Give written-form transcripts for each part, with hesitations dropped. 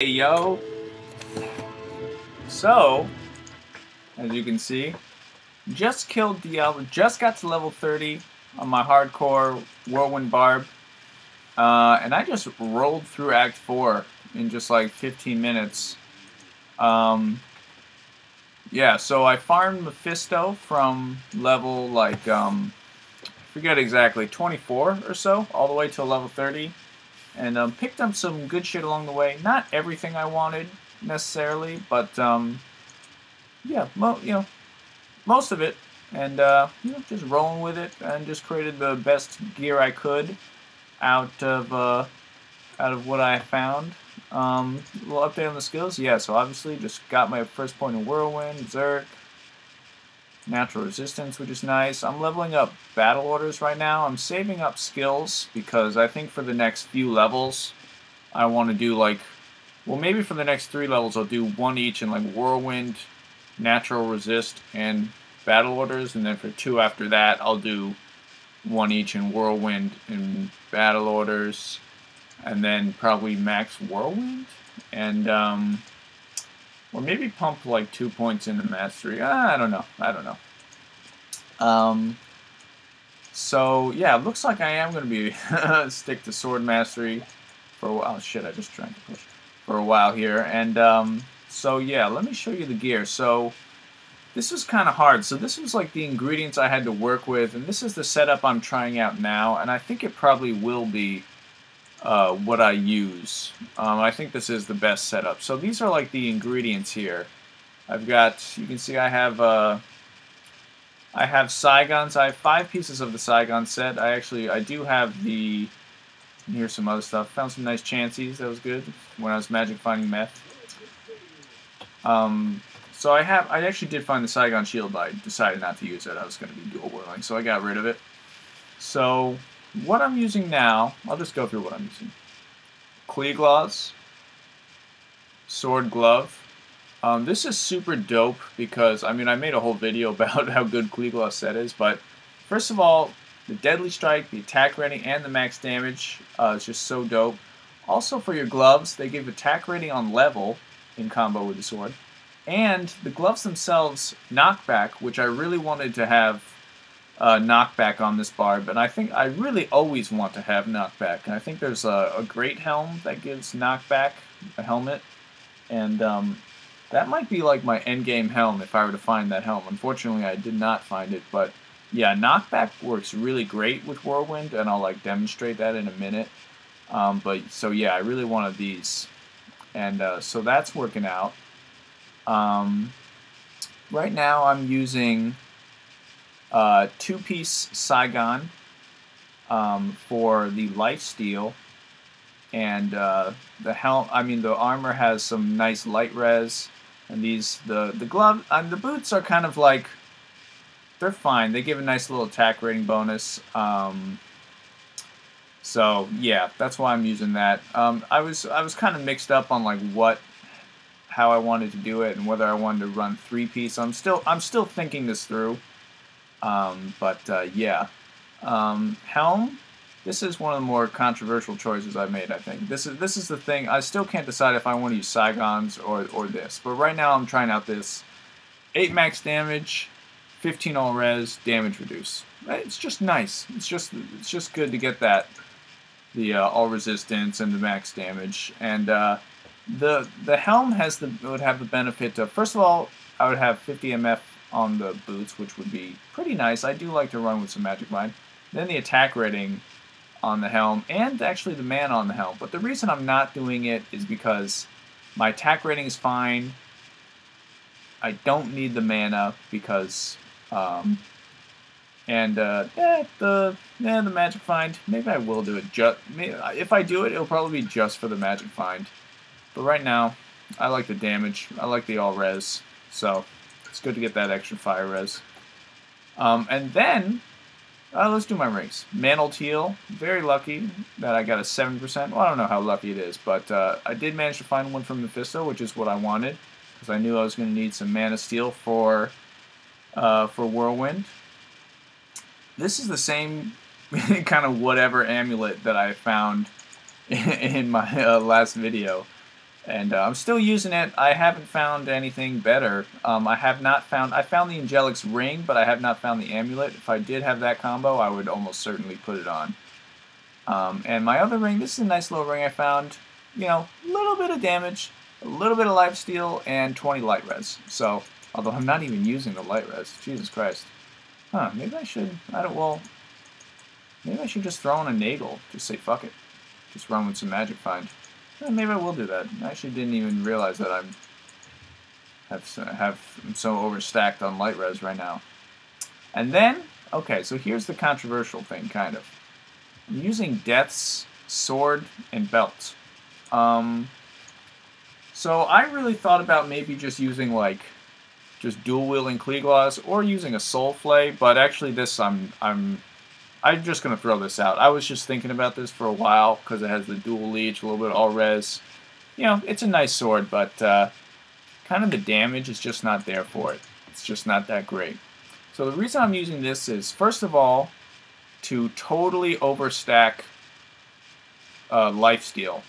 Hey yo! So, as you can see, just killed Diablo, just got to level 30 on my hardcore Whirlwind Barb, and I just rolled through Act 4 in just like 15 minutes. Yeah, so I farmed Mephisto from level I forget exactly, 24 or so, all the way to level 30. And picked up some good shit along the way. Not everything I wanted necessarily, but yeah, most of it. And just rolling with it, and just created the best gear I could out of what I found. A little update on the skills. Yeah, so obviously just got my first point in Whirlwind, Zerk, natural resistance, which is nice. I'm leveling up battle orders right now. I'm saving up skills because I think for the next few levels I want to do well, maybe for the next 3 levels I'll do one each in like Whirlwind, natural resist, and battle orders, and then for 2 after that I'll do one each in Whirlwind and battle orders, and then probably max Whirlwind, and or maybe pump like 2 points into mastery. I don't know. So yeah, it looks like I am going to be stick to sword mastery for a while. Oh shit, I just tried to push for a while here. And so yeah, let me show you the gear. So this was kind of hard. So this was like the ingredients I had to work with, and this is the setup I'm trying out now, and I think it probably will be what I use. I think this is the best setup. So these are like the ingredients here. I've got, you can see I have Saigons. I have 5 pieces of the Saigon set. I do have the, here's some other stuff. Found some nice chances. That was good when I was magic finding meth. So I actually did find the Saigon shield, but I decided not to use it. I was going to be dual whirling, so I got rid of it. So what I'm using now, I'll just go through what I'm using. Kleeglaws, sword glove. This is super dope because, I mean, I made a whole video about how good Kleeglaw set is, but first of all, the deadly strike, the attack rating, and the max damage is just so dope. Also for your gloves, they give attack rating on level in combo with the sword, and the gloves themselves knockback, which I really wanted to have knockback on this Barb, and I think I really always want to have knockback, and I think there's a great helm that gives knockback, a helmet, and that might be like my endgame helm if I were to find that helm. Unfortunately, I did not find it, but yeah, knockback works really great with Whirlwind, and I'll like demonstrate that in a minute. But so yeah, I really wanted these, and so that's working out. Right now I'm using 2-piece Saigon for the lifesteal, and the helm. I mean, the armor has some nice light res, and the glove and the boots are kind of like, they're fine. They give a nice little attack rating bonus. So yeah, that's why I'm using that. I was kind of mixed up on like how I wanted to do it and whether I wanted to run 3-piece. I'm still thinking this through. Yeah. Helm. This is one of the more controversial choices I've made, I think. This is the thing. I still can't decide if I want to use Saigons or this. But right now I'm trying out this 8 max damage, 15 all res, damage reduce. It's just nice. It's just good to get that, the all resistance and the max damage. And the helm would have the benefit to, first of all, I would have 50 MF on the boots, which would be pretty nice. I do like to run with some magic bind. Then the attack rating on the helm, and actually the mana on the helm. But the reason I'm not doing it is because my attack rating is fine. I don't need the mana because the magic find. Maybe I will do it. If I do it, it'll probably be just for the magic find. But right now, I like the damage. I like the all res. So it's good to get that extra fire res. And then let's do my rings. Mantled Heal. Very lucky that I got a 7%. Well, I don't know how lucky it is, but I did manage to find one from Mephisto, which is what I wanted, because I knew I was going to need some mana steel for Whirlwind. This is the same kind of whatever amulet that I found in my last video. And I'm still using it. I haven't found anything better. I have not found... I found the Angelic's ring, but I have not found the amulet. If I did have that combo, I would almost certainly put it on. And my other ring, this is a nice little ring I found. You know, a little bit of damage, a little bit of lifesteal, and 20 light res. So, although I'm not even using the light res. Jesus Christ. Huh, maybe I should... maybe I should just throw on a Nagel. Just say fuck it. Just run with some magic find. Maybe I will do that. I actually didn't even realize that I'm so overstacked on light res right now. And then, okay, so here's the controversial thing, kind of. I'm using Death's sword and belt. So I really thought about maybe just using like just dual wielding Kleeglaws or using a Soul Flay, but actually this I'm just going to throw this out. I was just thinking about this for a while because it has the dual leech, a little bit of all-res. You know, it's a nice sword, but kind of the damage is just not there for it. It's just not that great. So the reason I'm using this is, first of all, to totally overstack lifesteal.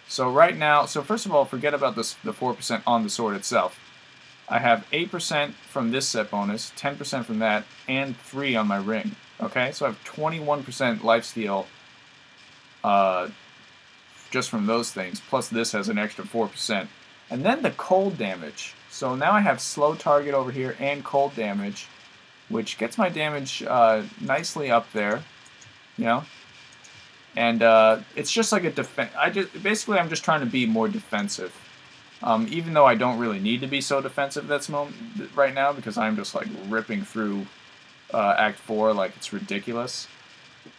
So right now, so first of all, forget about this, the 4% on the sword itself. I have 8% from this set bonus, 10% from that, and 3 on my ring. Okay, so I have 21% lifesteal just from those things, plus this has an extra 4%. And then the cold damage. So now I have slow target over here and cold damage, which gets my damage nicely up there, you know. And it's just like a defense. Basically I'm just trying to be more defensive. Even though I don't really need to be so defensive right now, because I'm just like ripping through Act 4 like it's ridiculous.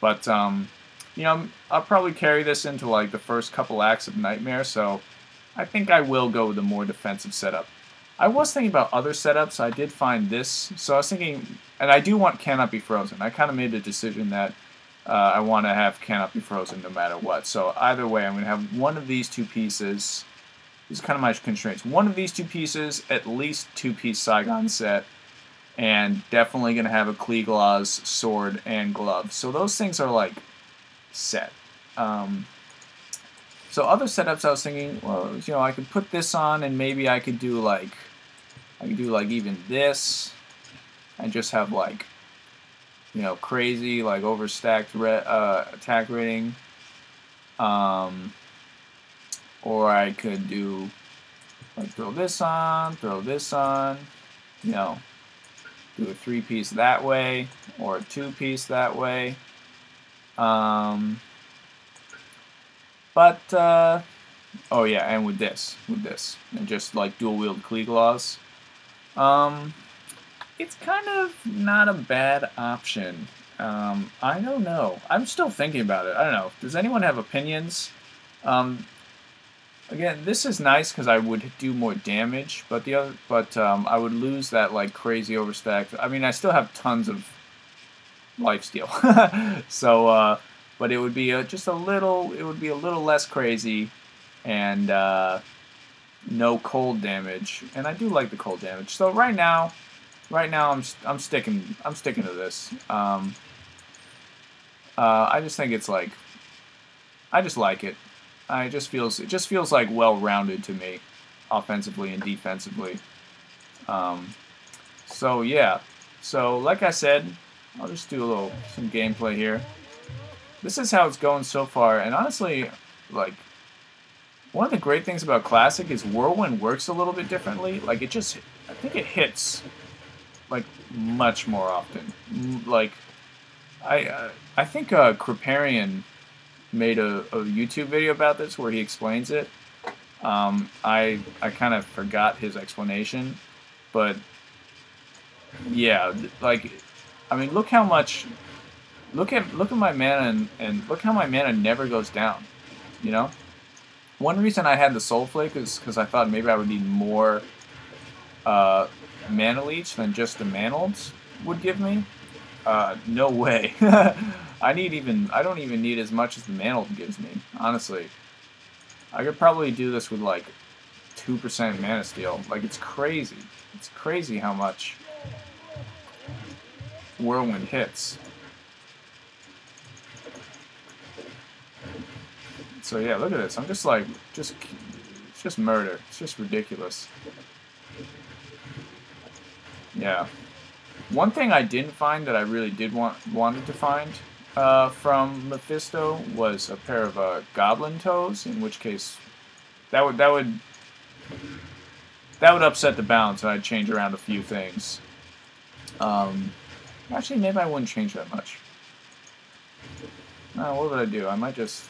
But you know, I'll probably carry this into like the first couple acts of Nightmare, so I think I will go with a more defensive setup. I was thinking about other setups. I did find this, so I was thinking, and I do want Cannot Be Frozen. I kind of made the decision that I want to have Cannot Be Frozen no matter what. So either way, I'm going to have one of these two pieces. These are kind of my constraints. One of these two pieces, at least 2-piece Saigon set, and definitely going to have a Kleeglaws sword and glove. So those things are like set. So other setups I was thinking, well, you know, I could put this on and maybe I could do like even this and just have like, you know, crazy like overstacked attack rating. Or I could do like throw this on, you know, do a 3-piece that way or a 2-piece that way. Oh yeah, and with this, and just like dual wield Kleeglaws. It's kind of not a bad option. I don't know. I'm still thinking about it. I don't know. Does anyone have opinions? Again, this is nice because I would do more damage, but I would lose that like crazy overstack. I mean, I still have tons of lifesteal, so but it would be just a little. It would be a little less crazy, and no cold damage. And I do like the cold damage. So right now I'm sticking to this. I just think it's like, I just like it. It just feels like well-rounded to me, offensively and defensively. So yeah. So like I said, I'll just do some gameplay here. This is how it's going so far, and honestly, like, one of the great things about Classic is Whirlwind works a little bit differently. Like, I think it hits like much more often. Like, I think Kriparian made a YouTube video about this where he explains it. I kind of forgot his explanation, but yeah, like, I mean, look how much, look at my mana and look how my mana never goes down. You know, one reason I had the Soul Flake is because I thought maybe I would need more mana leech than just the Manolds would give me. No way. I don't even need as much as the Manold gives me, honestly. I could probably do this with like 2% mana steal. Like, it's crazy. It's crazy how much Whirlwind hits. So yeah, look at this. I'm just just murder. It's just ridiculous. Yeah. One thing I didn't find that I really wanted to find from Mephisto was a pair of goblin toes. In which case, that would upset the balance, and I'd change around a few things. Actually, maybe I wouldn't change that much. What would I do? I might just...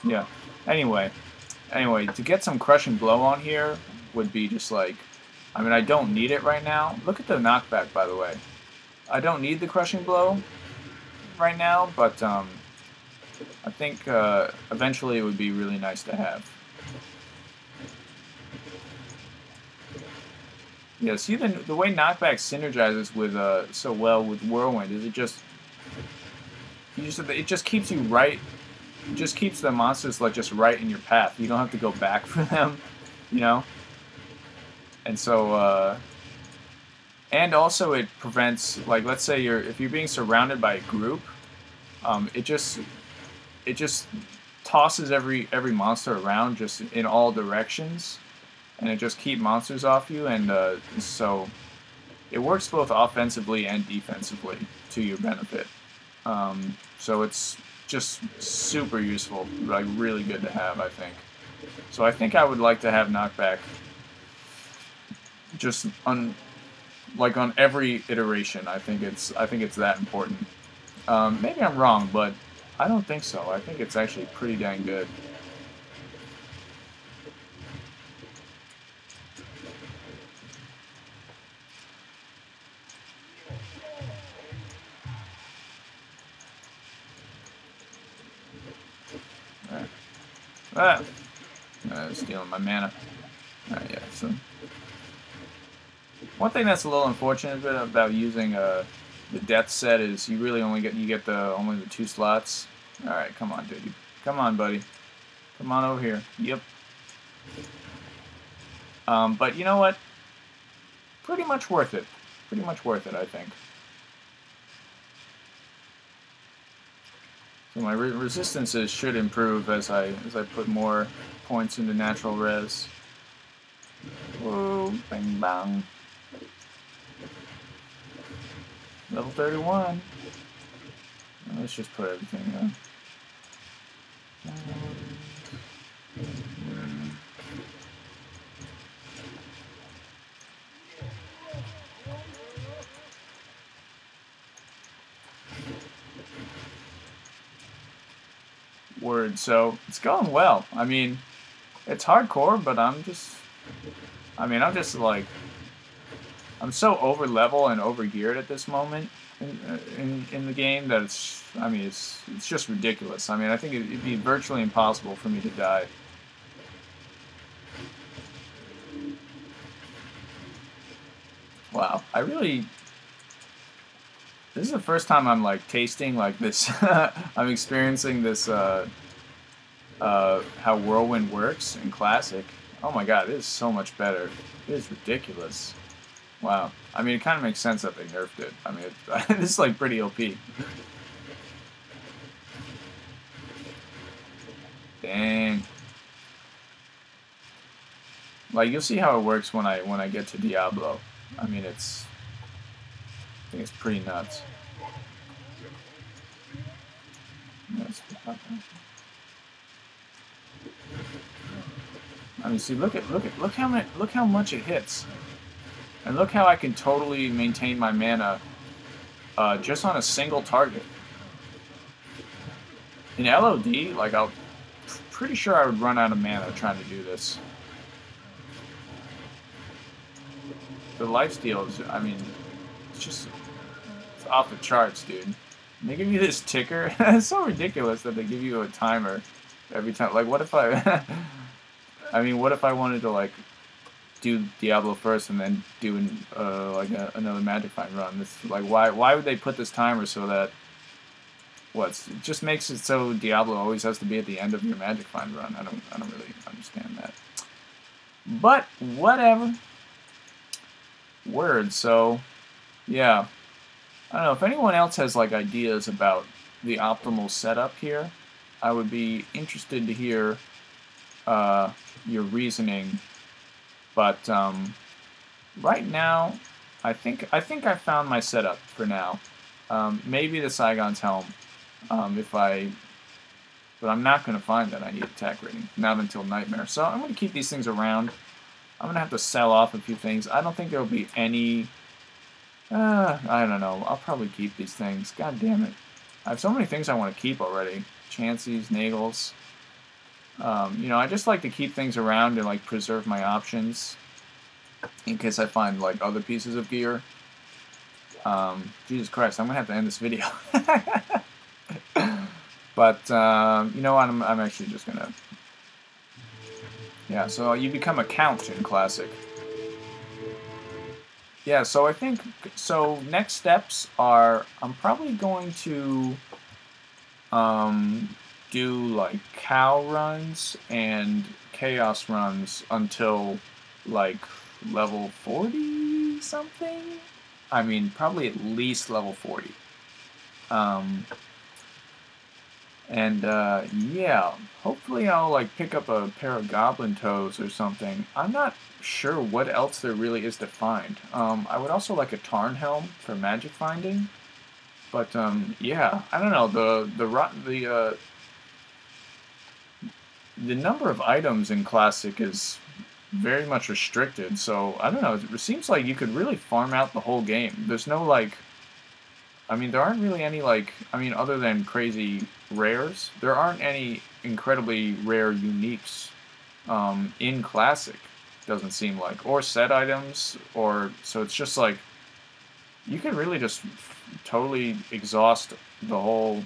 yeah. Anyway, to get some crushing blow on here would be just like... I mean, I don't need it right now. Look at the knockback, by the way. I don't need the crushing blow right now, but I think eventually it would be really nice to have. Yeah, see the way knockback synergizes with so well with Whirlwind is it just keeps you right. It just keeps the monsters like just right in your path. You don't have to go back for them, you know. And so and also it prevents, like, let's say if you're being surrounded by a group, it just tosses every monster around just in all directions. And it just keeps monsters off you, and so it works both offensively and defensively to your benefit. So it's just super useful, like really good to have, I think. So I think I would like to have knockback just on every iteration. I think it's that important. Maybe I'm wrong, but I don't think so. I think it's actually pretty dang good. Stealing my mana. Yeah, so one thing that's a little unfortunate about using the death set is you really only get only the 2 slots. All right, come on, dude. Come on, buddy. Come on over here. Yep. But you know what? Pretty much worth it. Pretty much worth it, I think. So my resistances should improve as I put more points into natural res. Whoa, bang bang. Level 31. Let's just put everything in. Word. So it's going well. I mean, it's hardcore, but I'm just like, I'm so over level and over geared at this moment in the game that it's just ridiculous. I mean, I think it'd be virtually impossible for me to die. Wow, this is the first time I'm like tasting like this. I'm experiencing this how Whirlwind works in Classic. Oh my god, it is so much better. It is ridiculous. Wow. I mean, it kind of makes sense that they nerfed it. I mean, this is like pretty OP. Dang. Like, you'll see how it works when I get to Diablo. I mean, I think it's pretty nuts. I mean, see, look how much it hits, and look how I can totally maintain my mana just on a single target. In LOD, like, pretty sure I would run out of mana trying to do this. The lifesteal is, I mean, it's off the charts, dude. And they give you this ticker. It's so ridiculous that they give you a timer every time. Like, what if I... I mean, what if I wanted to, like, do Diablo first and then do another Magic Find run? This, like, why would they put this timer so that... It just makes it so Diablo always has to be at the end of your Magic Find run. I don't really understand that. But, whatever. Word, so... Yeah. I don't know, if anyone else has, like, ideas about the optimal setup here, I would be interested to hear your reasoning. But right now, I think I found my setup for now. Maybe the Saigon's Helm, if I. But I'm not going to find that I need attack rating. Not until Nightmare. So I'm going to keep these things around. I'm going to have to sell off a few things. I don't think there will be any... I don't know. I'll probably keep these things. God damn it. I have so many things I want to keep already. Chanceys, Nagels. You know, I just like to keep things around and like preserve my options in case I find like other pieces of gear. Jesus Christ, I'm going to have to end this video. But, you know what, I'm actually just going to... Yeah, so you become a count in Classic. Yeah, so I think... So, next steps are... I'm probably going to... do, like, cow runs and chaos runs until, like, level 40-something? I mean, probably at least level 40. Yeah, hopefully I'll, like, pick up a pair of goblin toes or something. I'm not sure what else there really is to find. I would also like a Tarn helm for magic finding. But, yeah, I don't know, the number of items in Classic is very much restricted, so, I don't know, it seems like you could really farm out the whole game. There's no, like... I mean, there aren't really any, like, I mean, other than crazy rares, there aren't any incredibly rare uniques in Classic, doesn't seem like. Or set items, or, so it's just like, you can really just totally exhaust the whole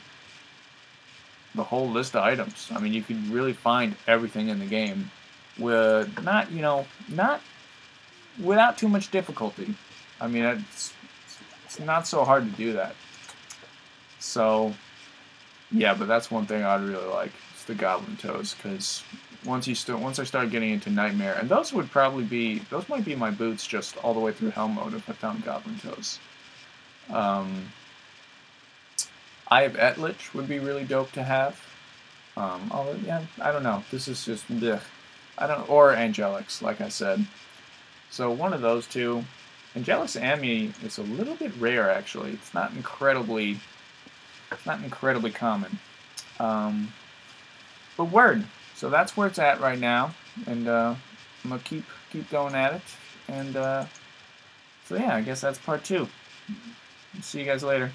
list of items. I mean, you could really find everything in the game with not, you know, not without too much difficulty. I mean, it's not so hard to do that. So, yeah, but that's one thing I'd really like. It's the goblin toes, because once I start getting into Nightmare, and those might be my boots just all the way through Helm mode if I found goblin toes. Eye of Etlich would be really dope to have. Yeah, I don't know. This is just blech. Or Angelics, like I said. So one of those two. Angelix Ami is a little bit rare, actually. It's not incredibly common. But word. So that's where it's at right now, and I'm gonna keep going at it. And so yeah, I guess that's part 2. See you guys later.